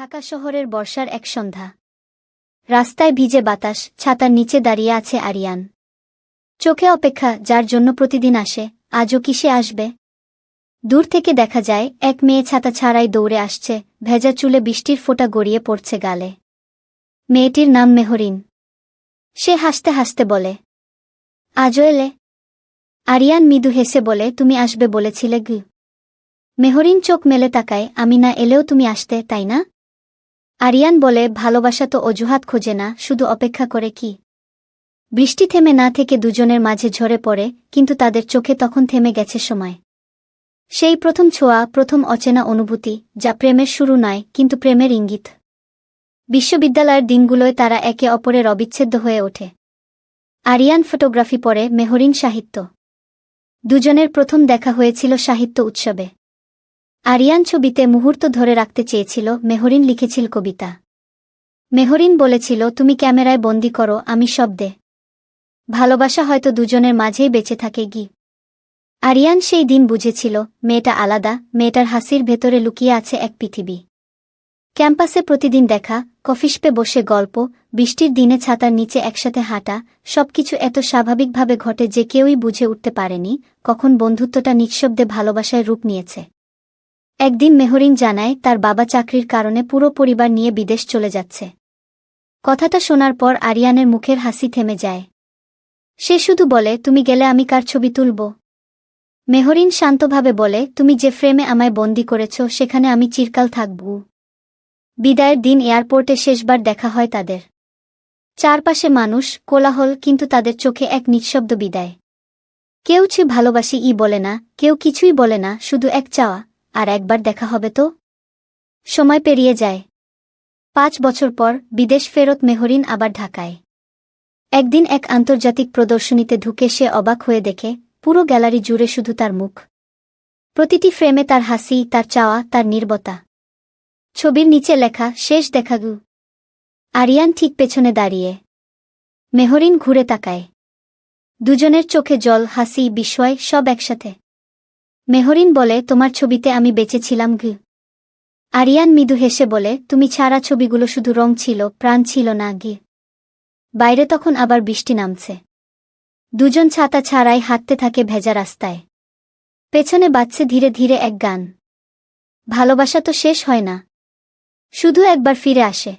ঢাকা শহরের বর্ষার এক সন্ধ্যা। রাস্তায় ভিজে বাতাস, ছাতার নিচে দাঁড়িয়ে আছে আরিয়ান। চোখে অপেক্ষা, যার জন্য প্রতিদিন আসে, আজও কি সে আসবে? দূর থেকে দেখা যায় এক মেয়ে ছাতা ছাড়াই দৌড়ে আসছে, ভেজা চুলে বৃষ্টির ফোঁটা গড়িয়ে পড়ছে গালে। মেয়েটির নাম মেহরিন। সে হাসতে হাসতে বলে, আজও এলে? আরিয়ান মৃদু হেসে বলে, তুমি আসবে বলেছিলে গু। মেহরিন চোখ মেলে তাকায়, আমি না এলেও তুমি আসতে, তাই না? আরিয়ান বলে, ভালোবাসা তো অজুহাত খোঁজে না, শুধু অপেক্ষা করে। কি বৃষ্টি থেমে না থেকে দুজনের মাঝে ঝরে পড়ে, কিন্তু তাদের চোখে তখন থেমে গেছে সময়। সেই প্রথম ছোঁয়া, প্রথম অচেনা অনুভূতি, যা প্রেমের শুরু নয়, কিন্তু প্রেমের ইঙ্গিত। বিশ্ববিদ্যালয়ের দিনগুলোয় তারা একে অপরের অবিচ্ছেদ্য হয়ে ওঠে। আরিয়ান ফটোগ্রাফি পড়ে, মেহরিন সাহিত্য। দুজনের প্রথম দেখা হয়েছিল সাহিত্য উৎসবে। আরিয়ান ছবিতে মুহূর্ত ধরে রাখতে চেয়েছিল, মেহরিন লিখেছিল কবিতা। মেহরিন বলেছিল, তুমি ক্যামেরায় বন্দি করো, আমি শব্দে। ভালোবাসা হয়তো দুজনের মাঝেই বেঁচে থাকে। আরিয়ান সেই দিন বুঝেছিল, মেয়েটা আলাদা, মেয়েটার হাসির ভেতরে লুকিয়ে আছে এক পৃথিবী। ক্যাম্পাসে প্রতিদিন দেখা, কফিশপে বসে গল্প, বৃষ্টির দিনে ছাতার নিচে একসাথে হাঁটা, সবকিছু এত স্বাভাবিকভাবে ঘটে যে কেউই বুঝে উঠতে পারেনি কখন বন্ধুত্বটা নিঃশব্দে ভালোবাসায় রূপ নিয়েছে। একদিন মেহরিন জানায়, তার বাবা চাকরির কারণে পুরো পরিবার নিয়ে বিদেশ চলে যাচ্ছে। কথাটা শোনার পর আরিয়ানের মুখের হাসি থেমে যায়। সে শুধু বলে, তুমি গেলে আমি কার ছবি তুলব? মেহরিন শান্তভাবে বলে, তুমি যে ফ্রেমে আমায় বন্দি করেছ, সেখানে আমি চিরকাল থাকব। বিদায়ের দিন এয়ারপোর্টে শেষবার দেখা হয় তাদের। চারপাশে মানুষ, কোলাহল, কিন্তু তাদের চোখে এক নিঃশব্দ বিদায়। কেউ ভালোবাসি বলে না, কেউ কিছুই বলে না, শুধু এক চাওয়া, আর একবার দেখা হবে তো। সময় পেরিয়ে যায়। 5 বছর পর বিদেশ ফেরত মেহরিন আবার ঢাকায়। একদিন এক আন্তর্জাতিক প্রদর্শনীতে ঢুকে সে অবাক হয়ে দেখে, পুরো গ্যালারি জুড়ে শুধু তার মুখ। প্রতিটি ফ্রেমে তার হাসি, তার চাওয়া, তার নীরবতা। ছবির নিচে লেখা, শেষ দেখা গু। আরিয়ান ঠিক পেছনে দাঁড়িয়ে। মেহরিন ঘুরে তাকায়। দুজনের চোখে জল, হাসি, বিস্ময়, সব একসাথে। মেহরিন বলে, তোমার ছবিতে আমি বেঁচে ছিলাম গু। আরিয়ান মৃদু হেসে বলে, তুমি ছাড়া ছবিগুলো শুধু রং ছিল, প্রাণ ছিল না গি। বাইরে তখন আবার বৃষ্টি নামছে। দুজন ছাতা ছাড়াই হাঁটতে থাকে ভেজা রাস্তায়। পেছনে বাজছে ধীরে ধীরে এক গান। ভালোবাসা তো শেষ হয় না, শুধু একবার ফিরে আসে।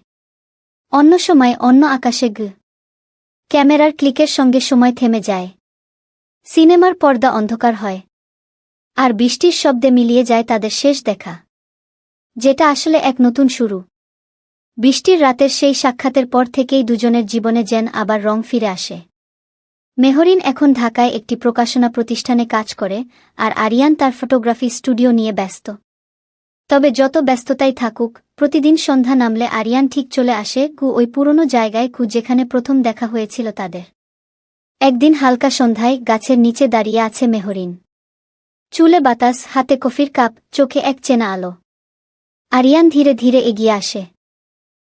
অন্য সময়, অন্য আকাশে গু। ক্যামেরার ক্লিকের সঙ্গে সময় থেমে যায়। সিনেমার পর্দা অন্ধকার হয়। আর বৃষ্টির শব্দে মিলিয়ে যায় তাদের শেষ দেখা, যেটা আসলে এক নতুন শুরু। বৃষ্টির রাতের সেই সাক্ষাতের পর থেকেই দুজনের জীবনে যেন আবার রং ফিরে আসে। মেহরিন এখন ঢাকায় একটি প্রকাশনা প্রতিষ্ঠানে কাজ করে, আর আরিয়ান তার ফটোগ্রাফি স্টুডিও নিয়ে ব্যস্ত। তবে যত ব্যস্ততাই থাকুক, প্রতিদিন সন্ধ্যা নামলে আরিয়ান ঠিক চলে আসে ওই পুরনো জায়গায় যেখানে প্রথম দেখা হয়েছিল তাদের। একদিন হালকা সন্ধ্যায় গাছের নিচে দাঁড়িয়ে আছে মেহরিন। চুলে বাতাস, হাতে কফির কাপ, চোখে এক চেনা আলো। আরিয়ান ধীরে ধীরে এগিয়ে আসে।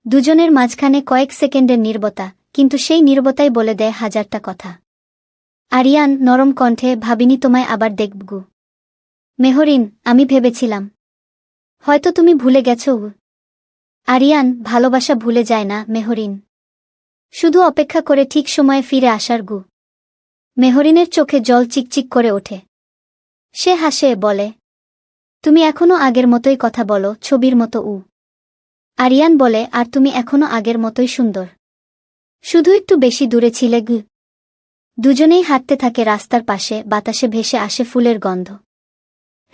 দুজনের মাঝখানে কয়েক সেকেন্ডের নীরবতা, কিন্তু সেই নীরবতাই বলে দেয় হাজারটা কথা। আরিয়ান নরম কণ্ঠে, ভাবিনি তোমায় আবার দেখব। মেহরিন, আমি ভেবেছিলাম হয়তো তুমি ভুলে গেছ। আরিয়ান, ভালোবাসা ভুলে যায় না মেহরিন, শুধু অপেক্ষা করে ঠিক সময়ে ফিরে আসার গু। মেহরিনের চোখে জল চিকচিক করে ওঠে। সে হাসে, বলে, তুমি এখনো আগের মতোই কথা বলো, ছবির মতো। আরিয়ান বলে, আর তুমি এখনো আগের মতোই সুন্দর, শুধু একটু বেশি দূরে ছিলে গু। দুজনেই হাঁটতে থাকে রাস্তার পাশে, বাতাসে ভেসে আসে ফুলের গন্ধ।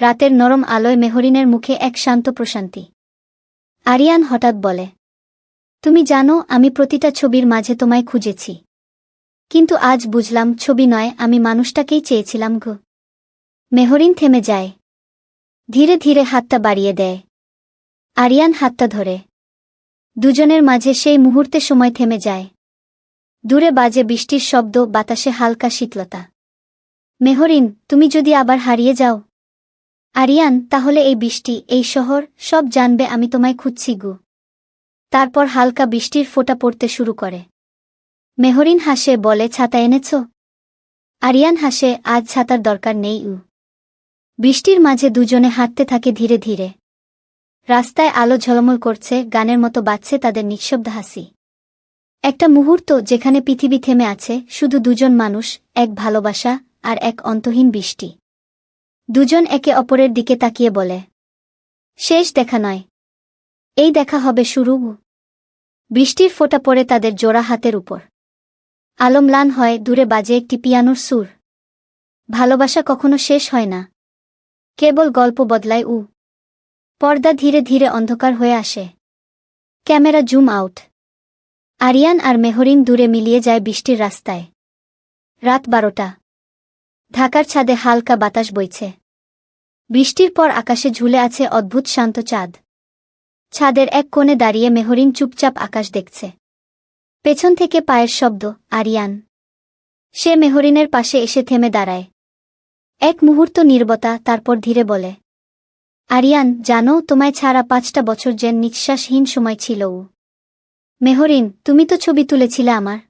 রাতের নরম আলোয় মেহরিনের মুখে এক শান্ত প্রশান্তি। আরিয়ান হঠাৎ বলে, তুমি জানো, আমি প্রতিটা ছবির মাঝে তোমায় খুঁজেছি, কিন্তু আজ বুঝলাম ছবি নয়, আমি মানুষটাকেই চেয়েছিলাম গো। মেহরিন থেমে যায়। ধীরে ধীরে হাতটা বাড়িয়ে দেয়। আরিয়ান হাতটা ধরে। দুজনের মাঝে সেই মুহূর্তে সময় থেমে যায়। দূরে বাজে বৃষ্টির শব্দ, বাতাসে হালকা শীতলতা। মেহরিন, তুমি যদি আবার হারিয়ে যাও? আরিয়ান, তাহলে এই বৃষ্টি, এই শহর, সব জানবে আমি তোমায় খুঁজছি গু। তারপর হালকা বৃষ্টির ফোঁটা পড়তে শুরু করে। মেহরিন হাসে, বলে, ছাতা এনেছ? আরিয়ান হাসে, আজ ছাতার দরকার নেই। বৃষ্টির মাঝে দুজনে হাঁটতে থাকে ধীরে ধীরে। রাস্তায় আলো ঝলমল করছে, গানের মতো বাজছে তাদের নিঃশব্দ হাসি। একটা মুহূর্ত যেখানে পৃথিবী থেমে আছে, শুধু দুজন মানুষ, এক ভালোবাসা আর এক অন্তহীন বৃষ্টি। দুজন একে অপরের দিকে তাকিয়ে বলে, শেষ দেখা নয়, এই দেখা হবে শুরু। বৃষ্টির ফোঁটা পড়ে তাদের জোড়া হাতের উপর। আলো ম্লান হয়, দূরে বাজে একটি পিয়ানোর সুর। ভালোবাসা কখনো শেষ হয় না, কেবল গল্প বদলায়। পর্দা ধীরে ধীরে অন্ধকার হয়ে আসে। Camera zoom out. আরিয়ান আর মেহরিন দূরে মিলিয়ে যায় বৃষ্টির রাস্তায়। রাত 12টা। ঢাকার ছাদে হালকা বাতাস বইছে। বৃষ্টির পর আকাশে ঝুলে আছে অদ্ভুত শান্ত চাঁদ। ছাদের এক কোণে দাঁড়িয়ে মেহরিন চুপচাপ আকাশ দেখছে। পেছন থেকে পায়ের শব্দ, আরিয়ান। সে মেহরিনের পাশে এসে থেমে দাঁড়ায়। এক মুহূর্ত নীরবতা, তারপর ধীরে বলে, আরিয়ান, জানো, তোমায় ছাড়া 5টা বছর যেন নিঃশ্বাসহীন সময় ছিল। মেহরিন, তুমি তো ছবি তুলেছিলে আমার,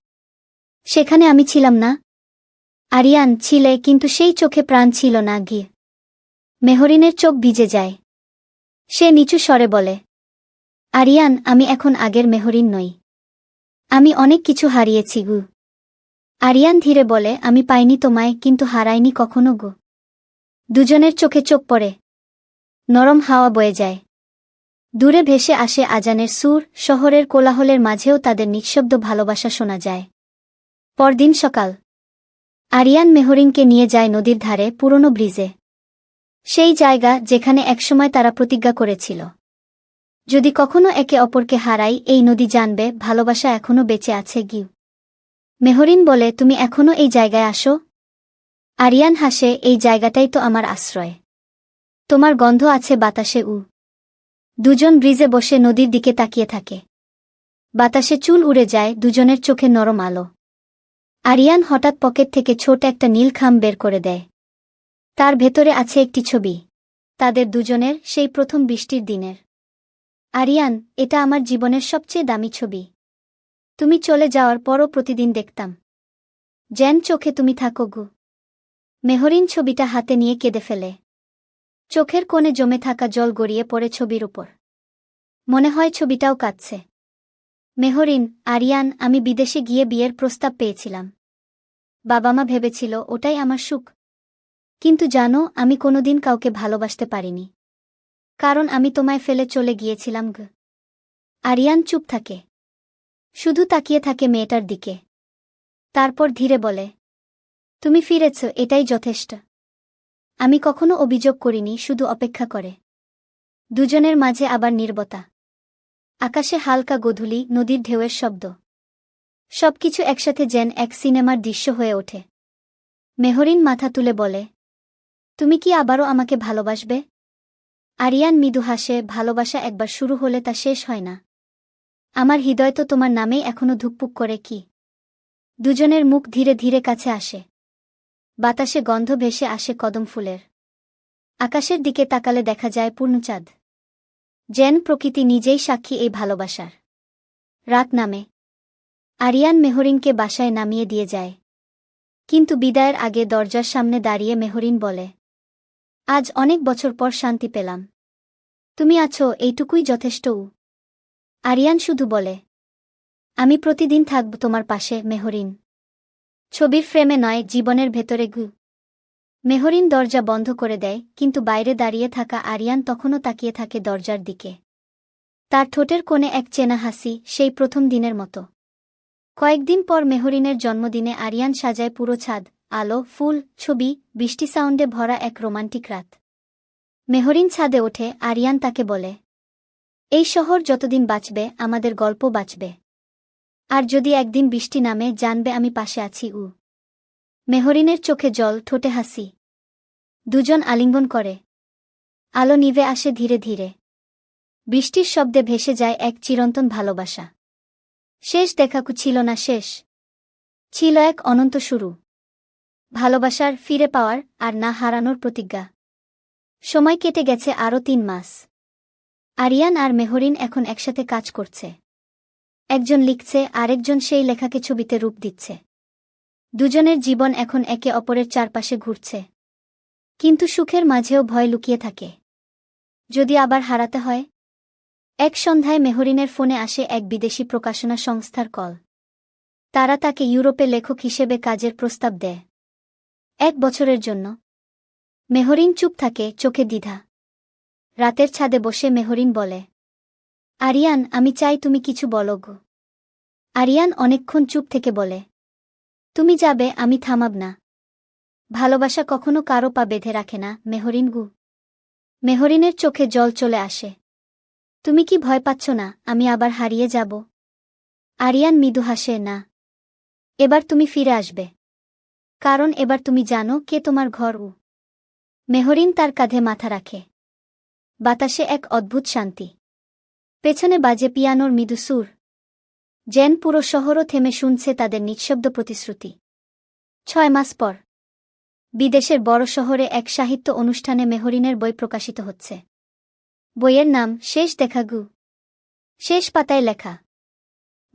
সেখানে আমি ছিলাম না? আরিয়ান, ছিলে, কিন্তু সেই চোখে প্রাণ ছিল না। মেহরিনের চোখ ভিজে যায়। সে নিচু স্বরে বলে, আরিয়ান, আমি এখন আগের মেহরিন নই। আমি অনেক কিছু হারিয়েছি। আরিয়ান ধীরে বলে, আমি পাইনি তোমায়, কিন্তু হারাইনি কখনো। দুজনের চোখে চোখ পড়ে। নরম হাওয়া বয়ে যায়। দূরে ভেসে আসে আজানের সুর, শহরের কোলাহলের মাঝেও তাদের নিঃশব্দ ভালোবাসা শোনা যায়। পরদিন সকাল। আরিয়ান মেহরিনকে নিয়ে যায় নদীর ধারে, পুরনো ব্রিজে। সেই জায়গা যেখানে একসময় তারা প্রতিজ্ঞা করেছিল, যদি কখনো একে অপরকে হারাই, এই নদী জানবে ভালোবাসা এখনো বেঁচে আছে। মেহরিন বলে, তুমি এখনো এই জায়গায় আসো? আরিয়ান হাসে, এই জায়গাটাই তো আমার আশ্রয়। তোমার গন্ধ আছে বাতাসে। দুজন ব্রিজে বসে নদীর দিকে তাকিয়ে থাকে। বাতাসে চুল উড়ে যায়, দুজনের চোখে নরম আলো। আরিয়ান হঠাৎ পকেট থেকে ছোট একটা নীল খাম বের করে দেয়। তার ভেতরে আছে একটি ছবি, তাদের দুজনের, সেই প্রথম বৃষ্টির দিনের। আরিয়ান, এটা আমার জীবনের সবচেয়ে দামি ছবি। তুমি চলে যাওয়ার পরও প্রতিদিন দেখতাম, যেন চোখে তুমি থাকো। মেহরিন ছবিটা হাতে নিয়ে কেঁদে ফেলে। চোখের কোণে জমে থাকা জল গড়িয়ে পড়ে ছবির উপর। মনে হয় ছবিটাও কাঁদছে। মেহরিন, আরিয়ান, আমি বিদেশে গিয়ে বিয়ের প্রস্তাব পেয়েছিলাম। বাবা মা ভেবেছিল ওটাই আমার সুখ। কিন্তু জানো, আমি কোনোদিন কাউকে ভালোবাসতে পারিনি, কারণ আমি তোমায় ফেলে চলে গিয়েছিলাম। আরিয়ান চুপ থাকে, শুধু তাকিয়ে থাকে মেয়েটার দিকে। তারপর ধীরে বলে, তুমি ফিরেছ, এটাই যথেষ্ট। আমি কখনো অভিযোগ করিনি, শুধু অপেক্ষা করে। দুজনের মাঝে আবার নীরবতা। আকাশে হালকা গোধূলি, নদীর ঢেউয়ের শব্দ। সবকিছু একসাথে যেন এক সিনেমার দৃশ্য হয়ে ওঠে। মেহরিন মাথা তুলে বলে, তুমি কি আবারও আমাকে ভালোবাসবে? আরিয়ান মৃদু হাসে, ভালোবাসা একবার শুরু হলে তা শেষ হয় না। আমার হৃদয় তো তোমার নামেই এখনো ধুকপুক করে। দুজনের মুখ ধীরে ধীরে কাছে আসে। বাতাসে গন্ধ ভেসে আসে কদম ফুলের। আকাশের দিকে তাকালে দেখা যায় পূর্ণচাঁদ, যেন প্রকৃতি নিজেই সাক্ষী এই ভালোবাসার। রাত নামে। আরিয়ান মেহরিনকে বাসায় নামিয়ে দিয়ে যায়। কিন্তু বিদায়ের আগে দরজার সামনে দাঁড়িয়ে মেহরিন বলে, আজ অনেক বছর পর শান্তি পেলাম। তুমি আছো, এইটুকুই যথেষ্ট। আরিয়ান শুধু বলে, আমি প্রতিদিন থাকব তোমার পাশে মেহরিন। ছবির ফ্রেমে নয়, জীবনের ভেতরে। মেহরিন দরজা বন্ধ করে দেয়, কিন্তু বাইরে দাঁড়িয়ে থাকা আরিয়ান তখনও তাকিয়ে থাকে দরজার দিকে। তার ঠোঁটের কোণে এক চেনা হাসি, সেই প্রথম দিনের মতো। কয়েকদিন পর মেহরিনের জন্মদিনে আরিয়ান সাজায় পুরো ছাদ, আলো, ফুল, ছবি, বৃষ্টি সাউন্ডে ভরা এক রোমান্টিক রাত। মেহরিন ছাদে ওঠে, আরিয়ান তাকে বলে, এই শহর যতদিন বাঁচবে, আমাদের গল্প বাঁচবে। আর যদি একদিন বৃষ্টি নামে, জানবে আমি পাশে আছি। মেহরিনের চোখে জল, ঠোঁটে হাসি। দুজন আলিঙ্গন করে। আলো নিভে আসে ধীরে ধীরে। বৃষ্টির শব্দে ভেসে যায় এক চিরন্তন ভালোবাসা। শেষ দেখাকু ছিল না শেষ, ছিল এক অনন্ত শুরু। ভালোবাসার ফিরে পাওয়ার আর না হারানোর প্রতিজ্ঞা। সময় কেটে গেছে আরও 3 মাস। আরিয়ান আর মেহরিন এখন একসাথে কাজ করছে। একজন লিখছে, আরেকজন সেই লেখাকে ছবিতে রূপ দিচ্ছে। দুজনের জীবন এখন একে অপরের চারপাশে ঘুরছে। কিন্তু সুখের মাঝেও ভয় লুকিয়ে থাকে। যদি আবার হারাতে হয়? এক সন্ধ্যায় মেহরিনের ফোনে আসে এক বিদেশি প্রকাশনা সংস্থার কল। তারা তাকে ইউরোপে লেখক হিসেবে কাজের প্রস্তাব দেয় 1 বছরের জন্য। মেহরিন চুপ থাকে, চোখে দ্বিধা। রাতের ছাদে বসে মেহরিন বলে, আরিয়ান, আমি চাই তুমি কিছু বলো গো। আরিয়ান অনেকক্ষণ চুপ থেকে বলে, তুমি যাবে, আমি থামাব না। ভালোবাসা কখনো কারো পা বেঁধে রাখে না মেহরিন গু। মেহরিনের চোখে জল চলে আসে। তুমি কি ভয় পাচ্ছ না আমি আবার হারিয়ে যাব? আরিয়ান মৃদু হাসে, না। এবার তুমি ফিরে আসবে। কারণ এবার তুমি জানো কে তোমার ঘর। মেহরিন তার কাঁধে মাথা রাখে। বাতাসে এক অদ্ভুত শান্তি। পেছনে বাজে পিয়ানোর মৃদু সুর। যেন পুরো শহরও থেমে শুনছে তাদের নিঃশব্দ প্রতিশ্রুতি। 6 মাস পর বিদেশের বড় শহরে এক সাহিত্য অনুষ্ঠানে মেহরিনের বই প্রকাশিত হচ্ছে। বইয়ের নাম শেষ দেখা গু। শেষ পাতায় লেখা,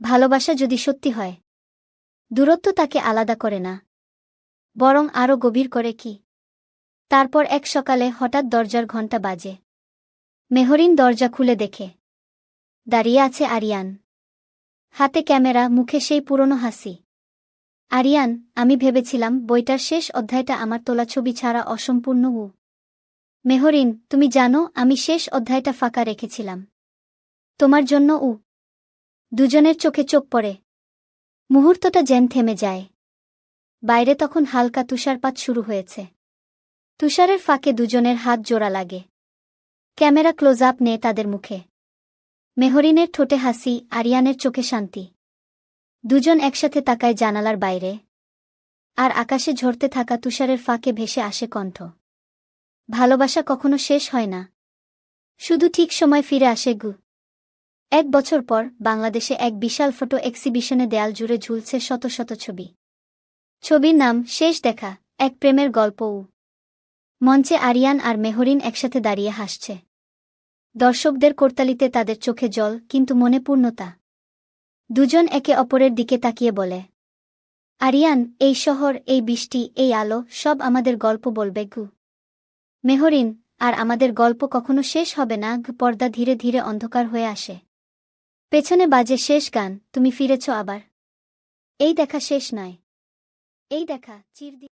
ভালোবাসা যদি সত্যি হয়, দূরত্ব তাকে আলাদা করে না, বরং আরও গভীর করে। কি? তারপর এক সকালে হঠাৎ দরজার ঘণ্টা বাজে। মেহরিন দরজা খুলে দেখে দাঁড়িয়ে আছে আরিয়ান। হাতে ক্যামেরা, মুখে সেই পুরনো হাসি। আরিয়ান, আমি ভেবেছিলাম বইটার শেষ অধ্যায়টা আমার তোলা ছবি ছাড়া অসম্পূর্ণ। মেহরিন, তুমি জানো আমি শেষ অধ্যায়টা ফাঁকা রেখেছিলাম তোমার জন্য। দুজনের চোখে চোখ পড়ে। মুহূর্তটা যেন থেমে যায়। বাইরে তখন হালকা তুষারপাত শুরু হয়েছে। তুষারের ফাঁকে দুজনের হাত জোড়া লাগে। ক্যামেরা ক্লোজ আপ নেয় তাদের মুখে। মেহরিনের ঠোঁটে হাসি, আরিয়ানের চোখে শান্তি। দুজন একসাথে তাকায় জানালার বাইরে। আর আকাশে ঝরতে থাকা তুষারের ফাঁকে ভেসে আসে কণ্ঠ, ভালোবাসা কখনো শেষ হয় না, শুধু ঠিক সময় ফিরে আসে গু। 1 বছর পর বাংলাদেশে এক বিশাল ফটো এক্সিবিশনে দেয়াল জুড়ে ঝুলছে শত শত ছবি। ছবির নাম শেষ দেখা, এক প্রেমের গল্প। মঞ্চে আরিয়ান আর মেহরিন একসাথে দাঁড়িয়ে হাসছে। দর্শকদের করতালিতে তাদের চোখে জল, কিন্তু মনে পূর্ণতা। দুজন একে অপরের দিকে তাকিয়ে বলে, আরিয়ান, এই শহর, এই বৃষ্টি, এই আলো, সব আমাদের গল্প বলবে গু। মেহরিন, আর আমাদের গল্প কখনো শেষ হবে না। পর্দা ধীরে ধীরে অন্ধকার হয়ে আসে। পেছনে বাজে শেষ গান, তুমি ফিরেছ আবার। এই দেখা শেষ নয়, এই দেখা চিরদিন।